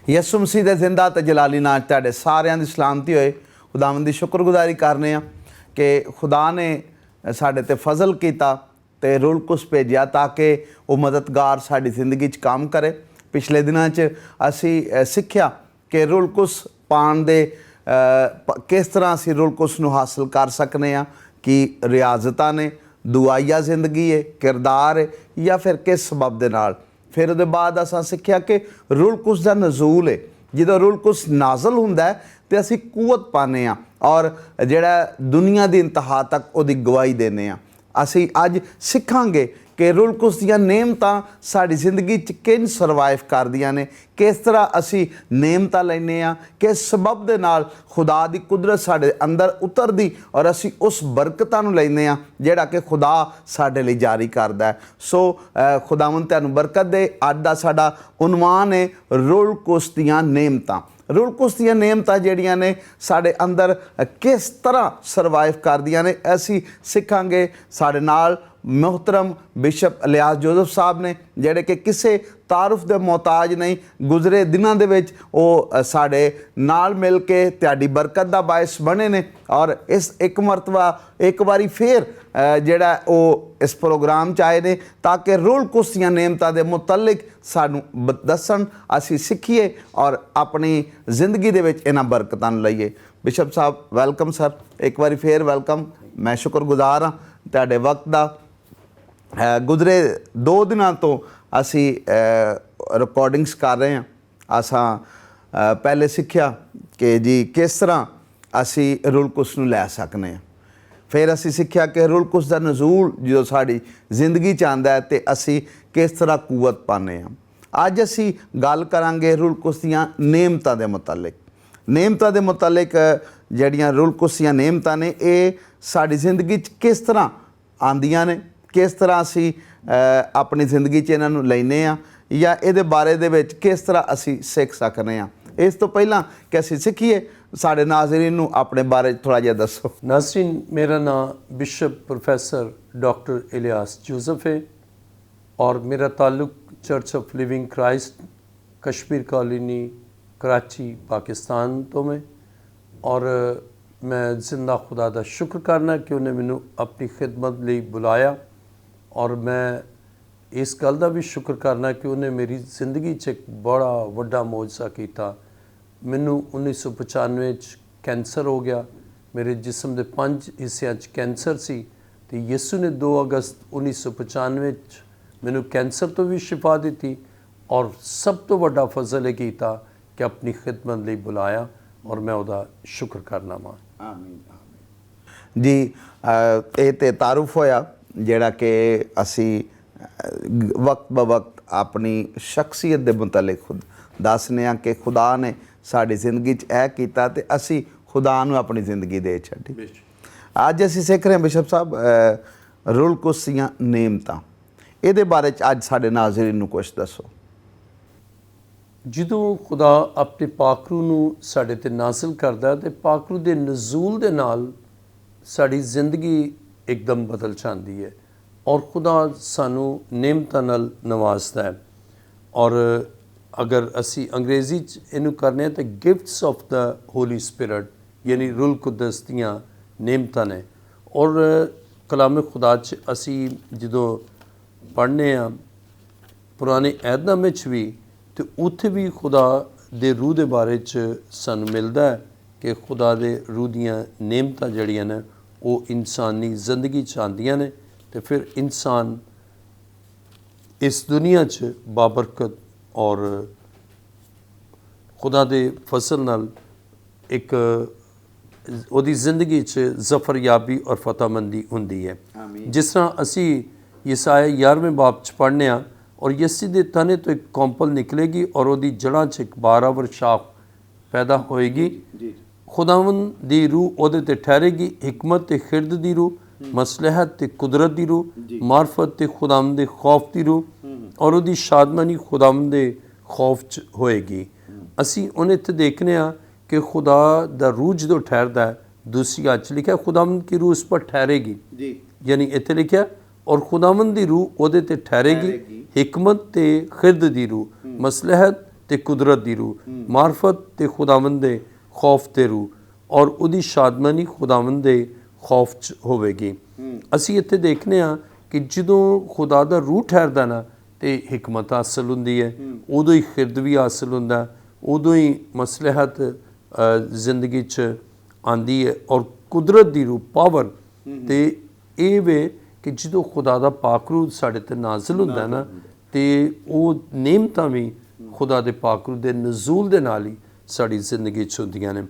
यसु मसीह दे जिंदा ते जलाली नाम तुहाडे सारिਆਂ ਦੀ सलामती होए। खुदावंद दी शुक्रगुजारी करने आ कि खुदा ने साडे ते फजल कीता ते रूल कुछ भेजिया ताकि वो मददगार साडी जिंदगी च काम करे। पिछले दिनां च असी सिੱਖਿਆ कि रूल कुछ पाण दे किस तरह असी रूल कुछ नूं हासिल कर सकने आ, कि रियाजतां ने, दुआया जिंदगी है, किरदार है, या फिर किस सबब दे नाल। फिर उसदे बाद असां सिੱਖਿਆ कि रूल कुछ दा नज़ूल है, जो रूल कुछ नाजल हुंदा है तो असी कुवत पाने आ और जिहड़ा दुनिया की इंतहा तक उहदी गवाही देने आ। असी अज सिखांगे कि रूल कुछ दियां नेमतां साडी जिंदगी च किंज सरवाइव करदियां ने, किस तरह असी नेमतां लैने आ, किस सबब दे नाल खुदा दी कुदरत साडे अंदर उतरदी और असी उस बरकतां नूं लैने आ जिहड़ा कि खुदा साडे लई जारी करदा है। सो खुदावंद तुहानूं बरकत दे। अज दा साडा उनवान है रूल कुछ दियां नेमतां। रूल कुछ दियां नेमतां जिहड़ियां ने साडे अंदर किस तरह सरवाइव करदियां ने, असी सिखांगे। साडे नाल मोहतरम बिशप इलियास जोसेफ साहब ने, जिहड़े कि किसी तारुफ दे मोहताज नहीं, गुजरे दिनों दे विच वो साडे नाल मिल के तुहाडी बरकत दा बायस बने ने और इस एक मरतबा एक बारी फिर जिहड़ा वो इस प्रोग्राम च आए ने ताकि रूल कुछ दियां नेमतां दे मुतल्लिक सानू दसन, असी सीखीए और अपनी जिंदगी दे विच इन्हां बरकतां नूं लईए। बिशप साहब वेलकम सर, एक बारी फिर वेलकम। मैं शुक्रगुजार हाँ तुहाडे वक्त दा। गुजरे 2 दिनों तो असी रिकॉर्डिंग्स कर रहे हैं। असां पहले सीखिया कि जी किस तरह असी रूल कुछ नूं लै सकने हैं, फिर असी सीखिया कि रूल कुछ दा नज़ूल जो साड़ी जिंदगी च आंदा है तो असी किस तरह कुवत पाने हैं। अज असी गल करांगे रूल कुछ दियां नेमतां दे मुतल्लिक। नेमतां दे मुतल्लिक जिहड़ियां रूल कुछ दियां नेमतां ने ये साड़ी जिंदगी च किस तरह आंदियां ने, किस तरह असी अपनी जिंदगी च इन्हां नूं लैने आ, या इहदे बारे दे विच किस तरह असी सीख सकने आ। इस तो पहला कि असी सीखीए, साडे नाज़रीन नूं अपने बारे थोड़ा जिहा दसो। नाज़रीन, मेरा नाम bishop professor doctor Ilyas Joseph है और मेरा ताल्लुक church of living Christ Kashmir colony Karachi Pakistan तो में। और मैं जिंदा खुदा दा शुक्र करना कि उन्हें मैनू अपनी खिदमत लिए बुलाया और मैं इस गल का भी शुक्र करना कि उन्हें मेरी जिंदगी च एक बड़ा वड्डा मौजज़ा किया। मैनू 1995 कैंसर हो गया, मेरे जिस्म के 5 हिस्सों कैंसर सी तो यीशु ने 2 अगस्त 1995 मैनू कैंसर तो भी शिफा दी और सब तो वड्डा फजल है किया कि अपनी खिदमत लिए बुलाया और मैं उसका शुक्र करना वा। आमीन जी। ये तो तारुफ होया जिहड़ा कि असी वक्त ब वक्त अपनी शख्सियत के मुतलिक खुद दसने आ कि खुदा ने साड़ी जिंदगी च ऐ कीता ते असी खुदा नूं अपनी जिंदगी दे छड्डी। अज असी सीख रहे हैं बिशप साहब रूल कुछ दियां नेमतां, इहदे बारे च अज साडे नाज़रीन नूं कुछ दसो। ਜਦੋਂ खुदा अपने पाकरू ਨੂੰ ਸਾਡੇ ਤੇ ਨਾਜ਼ਿਲ ਕਰਦਾ ਹੈ ਤੇ ਪਾਕਰੂ ਦੇ ਨਜ਼ੂਲ ਦੇ ਨਾਲ ਸਾਡੀ ਜ਼ਿੰਦਗੀ ਇੱਕਦਮ ਬਦਲ ਜਾਂਦੀ ਹੈ ਔਰ खुदा ਸਾਨੂੰ नेमतां ਨਾਲ ਨਵਾਜ਼ਦਾ ਹੈ। और अगर असी अंग्रेज़ी च इनू करने तो gifts of the Holi spirit यानी रूल कुदस दियां नेमतां ने। और कलाम खुदा च असी जो पढ़ने पुराने ऐहदनामे च भी तो उत्थे भी खुदा दे रूह दे बारे च सानू मिलदा है कि खुदा दे रूह दियां नेमतां जड़ियां ने वो इंसानी जिंदगी च आंदियां ने तो फिर इंसान इस दुनिया च बाबरकत और खुदा दे फसल नाल एक ओदी जिंदगी च जफरयाबी और फतहमंदी हुंदी है। जिस तरह असी यसाया 11वें बाब च पढ़ने और यस्सी दे तने तो एक कौंपल निकलेगी और ओदी जड़ां च एक 12 शाख पैदा होएगी। खुदावंद दी रूह ओदे ते ठहरेगी, हिकमत ते खिरद दी रूह, मसलहत ते कुदरत दी रूह, मार्फत ते खुदावंद दे खौफ दी रूह और ओदी शादमानी खुदावंद दे खौफ च होएगी। असी उन्हें इत्थे देखने कि खुदा दा रूह जो ठहरदा है, दूसरी आयत च लिखा खुदावंद की रूह उस पर ठहरेगी, यानी इत्थे लिखा और खुदावंद दी रूह ओदे ते ठहरेगी, हिकमत ते खिरद दी रूह, मसलहत ਤੇ ਕੁਦਰਤ ਦੀ ਰੂਹ, ਮਾਰਫਤ ਤੇ ਖੁਦਾਵੰਦ ਦੇ ਖੌਫ ਤੇ ਰੂਹ, ਔਰ ਉਹਦੀ ਸ਼ਾਦਮਾਨੀ ਖੁਦਾਵੰਦ ਦੇ ਖੌਫ 'ਚ ਹੋਵੇਗੀ। ਅਸੀਂ ਇੱਥੇ ਦੇਖਦੇ ਹਾਂ ਕਿ ਜਦੋਂ ਖੁਦਾ ਦਾ ਰੂਹ ਠਹਿਰਦਾ ਨਾ ਤੇ ਹਿਕਮਤ ਹਾਸਲ ਹੁੰਦੀ ਹੈ, ਉਦੋਂ ਹੀ ਖਿਰਦ ਵੀ ਹਾਸਲ ਹੁੰਦਾ, ਉਦੋਂ ਹੀ ਮਸਲਹਤ ਜ਼ਿੰਦਗੀ 'ਚ ਆਉਂਦੀ ਹੈ। ਔਰ ਕੁਦਰਤ ਦੀ ਰੂਹ ਪਾਵਰ ਤੇ ਇਹ ਵੇ ਕਿ ਜਦੋਂ ਖੁਦਾ ਦਾ ਪਾਕ ਰੂਹ ਸਾਡੇ ਤੇ ਨਾਜ਼ਿਲ ਹੁੰਦਾ ਨਾ ਤੇ ਉਹ ਨੇਮਤਾਂ ਵੀ ਖੁਦਾ ਦੇ ਪਾਕ ਰੂਹ ਦੇ ਨਜ਼ੂਲ ਦੇ ਨਾਲ ਹੀ ਸਾਡੀ ਜ਼ਿੰਦਗੀ 'ਚ ਹੁੰਦੀਆਂ ਨੇ।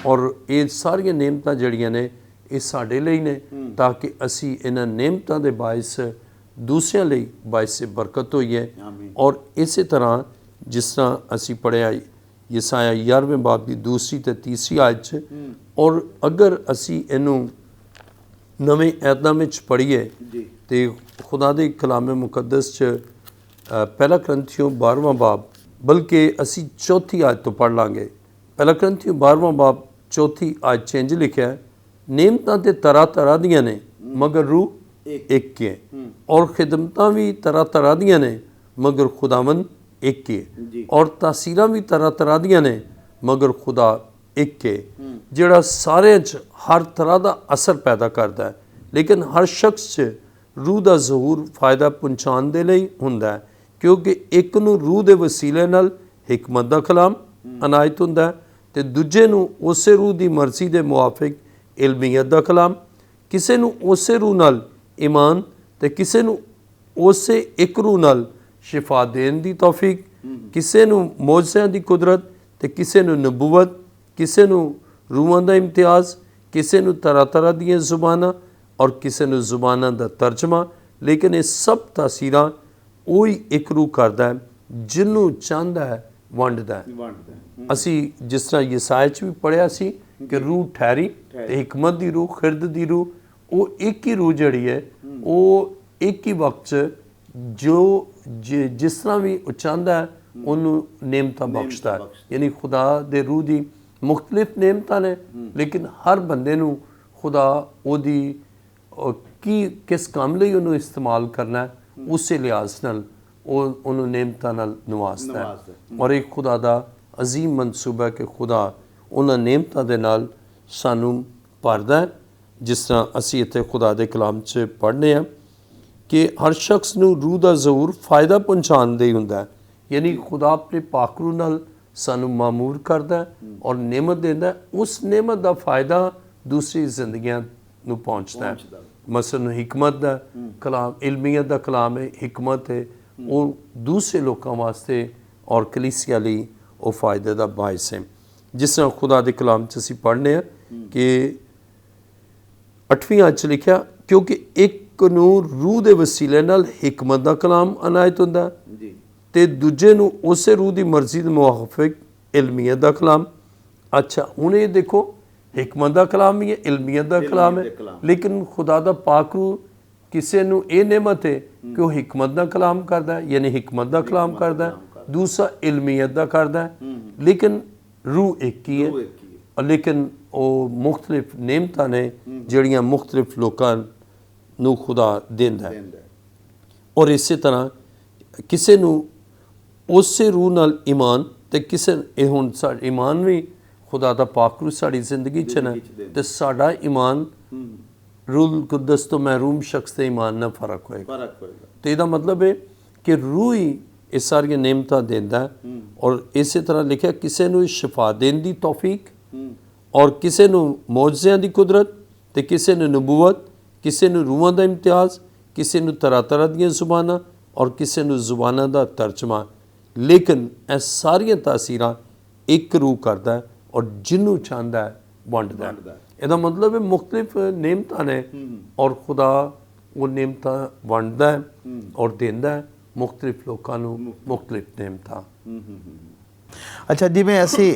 ਔਰ ਇਹ ਸਾਰੀਆਂ ਨੇਮਤਾਂ ਜਿਹੜੀਆਂ ਨੇ ਇਹ ਸਾਡੇ ਲਈ ਨੇ ਤਾਂ ਕਿ ਅਸੀਂ ਇਹਨਾਂ ਨੇਮਤਾਂ ਦੇ ਬਾਇਸ ਦੂਸਰਿਆਂ ਲਈ ਬਾਇਸ ਬਰਕਤ ਹੋਈਏ। ਔਰ ਇਸੇ ਤਰ੍ਹਾਂ ਜਿਸ ਤਰ੍ਹਾਂ ਅਸੀਂ ਪੜ੍ਹਿਆ ਯਸਾਇਆ 11ਵੇਂ ਬਾਬ ਦੀ 2 ਤੇ 3 ਆਇਤ 'ਚ, ਔਰ ਅਗਰ ਅਸੀਂ ਇਹਨੂੰ ਨਵੇਂ ਐਤਾਂ ਵਿੱਚ ਪੜ੍ਹੀਏ ਤੇ ਖੁਦਾ ਦੇ ਕਲਾਮੇ ਮੁਕੱਦਸ 'ਚ ਪਹਿਲਾ ਕਰੰਥੀਓ 12ਵਾਂ ਬਾਬ, ਬਲਕਿ ਅਸੀਂ 4 ਆਇਤ ਤੋਂ ਪੜ੍ਹ ਲਾਂਗੇ। ਪਹਿਲਾ ਕਰੰਥੀਓ 12ਵਾਂ ਬਾਬ 4 ਆਇਤ 'ਚ ਇੰਝ ਲਿਖਿਆ ਹੈ, ਨੇਮਤਾਂ ਤੇ ਤਰ੍ਹਾਂ ਤਰ੍ਹਾਂ ਦੀਆਂ ਨੇ ਮਗਰ ਰੂਹ ਇੱਕ ਹੈ, ਔਰ ਖਿਦਮਤਾਂ ਵੀ ਤਰ੍ਹਾਂ ਤਰ੍ਹਾਂ ਦੀਆਂ ਨੇ ਮਗਰ ਖੁਦਾਵੰਦ ਇੱਕ ਹੈ, ਔਰ ਤਾਸੀਰਾਂ ਵੀ ਤਰ੍ਹਾਂ ਤਰ੍ਹਾਂ ਦੀਆਂ ਨੇ ਮਗਰ ਖੁਦਾ ਇੱਕ ਹੈ, ਜਿਹੜਾ ਸਾਰਿਆਂ 'ਚ ਹਰ ਤਰ੍ਹਾਂ ਦਾ ਅਸਰ ਪੈਦਾ ਕਰਦਾ ਹੈ, ਲੇਕਿਨ ਹਰ ਸ਼ਖਸ 'ਚ ਰੂਹ ਦਾ ਜ਼ਹੂਰ ਫਾਇਦਾ ਪਹੁੰਚਾਉਣ ਦੇ ਲਈ ਹੁੰਦਾ ਹੈ, ਕਿਉਂਕਿ ਇੱਕ ਨੂੰ ਰੂਹ ਦੇ ਵਸੀਲੇ ਨਾਲ ਹਿਕਮਤ ਦਾ ਕਲਾਮ ਅਨਾਇਤ ਹੁੰਦਾ ਹੈ ਤੇ ਦੂਜੇ ਨੂੰ ਉਸੇ ਰੂਹ ਦੀ ਮਰਜ਼ੀ ਦੇ ਮੁਆਫਿਕ ਇਲਮੀਅਤ ਦਾ ਕਲਾਮ, ਕਿਸੇ ਨੂੰ ਉਸੇ ਰੂਹ ਨਾਲ ਈਮਾਨ ਤੇ ਕਿਸੇ ਨੂੰ ਉਸੇ ਇੱਕ ਰੂਹ ਨਾਲ ਸ਼ਿਫਾ ਦੇਣ ਦੀ ਤੌਫੀਕ, ਕਿਸੇ ਨੂੰ ਮੌਜਜ਼ਿਆਂ ਦੀ ਕੁਦਰਤ ਤੇ ਕਿਸੇ ਨੂੰ ਨਬੂਵਤ, ਕਿਸੇ ਨੂੰ ਰੂਹਾਂ ਦਾ ਇਮਤਿਆਜ਼, ਕਿਸੇ ਨੂੰ ਤਰ੍ਹਾਂ ਤਰ੍ਹਾਂ ਦੀਆਂ ਜ਼ੁਬਾਨਾਂ ਔਰ ਕਿਸੇ ਨੂੰ ਜ਼ੁਬਾਨਾਂ ਦਾ ਤਰਜਮਾ। ਲੇਕਿਨ ਇਹ ਸਭ ਤਾਸੀਰਾਂ ਉਹੀ ਇੱਕ ਰੂਹ ਕਰਦਾ ਹੈ, ਜਿਹਨੂੰ ਚਾਹੁੰਦਾ ਹੈ ਵੰਡਦਾ ਹੈ। ਅਸੀਂ ਜਿਸ ਤਰ੍ਹਾਂ ਯਸਾਇਆ 'ਚ ਵੀ ਪੜ੍ਹਿਆ ਸੀ ਕਿ ਰੂਹ ਠਹਿਰੀ ਤੇ ਹਿਕਮਤ ਦੀ ਰੂਹ, ਖਿਰਦ ਦੀ ਰੂਹ, ਉਹ ਇੱਕ ਹੀ ਰੂਹ ਜਿਹੜੀ ਹੈ ਉਹ ਇੱਕ ਹੀ ਵਕਤ 'ਚ ਜੋ ਜਿਸ ਤਰ੍ਹਾਂ ਵੀ ਉਹ ਚਾਹੁੰਦਾ ਹੈ ਉਹਨੂੰ ਨੇਮਤਾਂ ਬਖਸ਼ਦਾ ਹੈ। ਯਾਨੀ ਖੁਦਾ ਦੇ ਰੂਹ ਦੀ ਮੁਖਤਲਿਫ ਨੇਮਤਾਂ ਨੇ, ਲੇਕਿਨ ਹਰ ਬੰਦੇ ਨੂੰ ਖੁਦਾ ਉਹਦੀ ਕਿਸ ਕੰਮ ਲਈ ਉਹਨੂੰ ਇਸਤੇਮਾਲ ਕਰਨਾ ਹੈ ਉਸੇ ਲਿਹਾਜ਼ ਨਾਲ ਉਹਨੂੰ ਨੇਮਤਾਂ ਨਾਲ ਨਵਾਜ਼ਦਾ ਹੈ। ਔਰ ਇਹ ਖੁਦਾ ਦਾ ਅਜ਼ੀਮ ਮਨਸੂਬਾ ਕਿ ਖੁਦਾ ਉਹਨਾਂ ਨੇਮਤਾਂ ਦੇ ਨਾਲ ਸਾਨੂੰ ਭਰਦਾ ਹੈ। ਜਿਸ ਤਰ੍ਹਾਂ ਅਸੀਂ ਇੱਥੇ ਖੁਦਾ ਦੇ ਕਲਾਮ 'ਚ ਪੜ੍ਹਨੇ ਹਾਂ ਕਿ ਹਰ ਸ਼ਖਸ ਨੂੰ ਰੂਹ ਦਾ ਜ਼ਹੂਰ ਫਾਇਦਾ ਪਹੁੰਚਾਉਣ ਦੇ ਹੀ ਹੁੰਦਾ ਹੈ, ਯਾਨੀ ਖੁਦਾ ਆਪਣੇ ਪਾਕ ਰੂਹ ਨਾਲ ਸਾਨੂੰ ਮਾਮੂਰ ਕਰਦਾ ਹੈ ਔਰ ਨੇਮਤ ਦਿੰਦਾ ਹੈ, ਉਸ ਨੇਮਤ ਦਾ ਫਾਇਦਾ ਦੂਸਰੀ ਜ਼ਿੰਦਗੀਆਂ ਨੂੰ ਪਹੁੰਚਦਾ ਹੈ। ਮਸਲਨ ਹਿਕਮਤ ਦਾ ਕਲਾਮ, ਇਲਮੀਅਤ ਦਾ ਕਲਾਮ ਹੈ, ਹਿਕਮਤ ਹੈ, ਉਹ ਦੂਸਰੇ ਲੋਕਾਂ ਵਾਸਤੇ ਔਰ ਕਲੀਸਿਆ ਲਈ ਉਹ ਫਾਇਦੇ ਦਾ ਬਾਇਸ ਹੈ। ਜਿਸ ਤਰ੍ਹਾਂ ਖੁਦਾ ਦੇ ਕਲਾਮ 'ਚ ਅਸੀਂ ਪੜ੍ਹਨੇ ਆ ਕਿ 8ਵੀਂ ਆਇਤ 'ਚ ਲਿਖਿਆ, ਕਿਉਂਕਿ ਇੱਕ ਨੂੰ ਰੂਹ ਦੇ ਵਸੀਲੇ ਨਾਲ ਹਿਕਮਤ ਦਾ ਕਲਾਮ ਅਨਾਇਤ ਹੁੰਦਾ ਤੇ ਦੂਜੇ ਨੂੰ ਉਸੇ ਰੂਹ ਦੀ ਮਰਜ਼ੀ ਦੇ ਮੁਆਫਿਕ ਇਲਮੀਅਤ ਦਾ ਕਲਾਮ। ਅੱਛਾ, ਹੁਣ ਇਹ ਦੇਖੋ ਹਿਕਮਤ ਦਾ ਕਲਾਮ ਵੀ ਹੈ, ਇਲਮੀਅਤ ਦਾ ਕਲਾਮ ਹੈ, ਲੇਕਿਨ ਖੁਦਾ ਦਾ ਪਾਕ ਰੂਹ ਕਿਸੇ ਨੂੰ ਇਹ ਨੇਮਤ ਹੈ ਕਿ ਉਹ ਹਿਕਮਤ ਦਾ ਕਲਾਮ ਕਰਦਾ ਹੈ, ਯਾਨੀ ਹਿਕਮਤ ਦਾ ਕਲਾਮ ਕਰਦਾ ਹੈ, ਦੂਸਰਾ ਇਲਮੀਅਤ ਦਾ ਕਰਦਾ ਹੈ, ਲੇਕਿਨ ਰੂਹ ਇੱਕ ਹੀ ਹੈ। ਲੇਕਿਨ ਉਹ ਮੁਖਤਲਿਫ ਨੇਮਤਾਂ ਨੇ ਜਿਹੜੀਆਂ ਮੁਖਤਲਿਫ ਲੋਕਾਂ ਨੂੰ ਖੁਦਾ ਦਿੰਦਾ ਹੈ। ਔਰ ਇਸੇ ਤਰ੍ਹਾਂ ਕਿਸੇ ਨੂੰ ਉਸੇ ਰੂਹ ਨਾਲ ਈਮਾਨ ਤੇ ਕਿਸੇ ਇਹ ਹੁਣ ਸਾਡਾ ਈਮਾਨ ਵੀ ਖੁਦਾ ਦਾ ਪਾਕ ਰੂਹ ਸਾਡੀ ਜ਼ਿੰਦਗੀ 'ਚ ਨਾ ਤੇ ਸਾਡਾ ਈਮਾਨ ਰੂਲ ਕੁਦਸ ਤੋਂ ਮਹਿਰੂਮ ਸ਼ਖਸ ਦੇ ਈਮਾਨ ਨਾਲ ਫਰਕ ਹੋਏਗਾ। ਤੇ ਇਹਦਾ ਮਤਲਬ ਹੈ ਕਿ ਰੂਹ ਹੀ ਇਹ ਸਾਰੀਆਂ ਨੇਮਤਾਂ ਦਿੰਦਾ। ਔਰ ਇਸੇ ਤਰ੍ਹਾਂ ਲਿਖਿਆ ਕਿਸੇ ਨੂੰ ਸ਼ਿਫਾ ਦੇਣ ਦੀ ਤੌਫੀਕ ਔਰ ਕਿਸੇ ਨੂੰ ਮੌਜਜ਼ਿਆਂ ਦੀ ਕੁਦਰਤ ਤੇ ਕਿਸੇ ਨੂੰ ਨਬੂਵਤ, ਕਿਸੇ ਨੂੰ ਰੂਹਾਂ ਦਾ ਇਮਤਿਆਜ਼, ਕਿਸੇ ਨੂੰ ਤਰ੍ਹਾਂ ਤਰ੍ਹਾਂ ਦੀਆਂ ਜ਼ੁਬਾਨਾਂ ਔਰ ਕਿਸੇ ਨੂੰ ਜ਼ੁਬਾਨਾਂ ਦਾ ਤਰਜਮਾ। ਲੇਕਿਨ ਇਹ ਸਾਰੀਆਂ ਤਾਸੀਰਾਂ ਇੱਕ ਰੂਹ ਕਰਦਾ ਔਰ ਜਿਹਨੂੰ ਚਾਹੁੰਦਾ ਵੰਡਦਾ। ਇਹਦਾ ਮਤਲਬ ਹੈ ਮੁਖਤਲਿਫ ਨੇਮਤਾਂ ਨੇ ਔਰ ਖੁਦਾ ਉਹ ਨੇਮਤਾਂ ਵੰਡਦਾ ਹੈ ਔਰ ਦਿੰਦਾ ਹੈ ਮੁਖਤਲਿਫ ਲੋਕਾਂ ਨੂੰ ਮੁਖਤਲਿਫ ਨੇਮਤਾਂ। ਅੱਛਾ, ਜਿਵੇਂ ਅਸੀਂ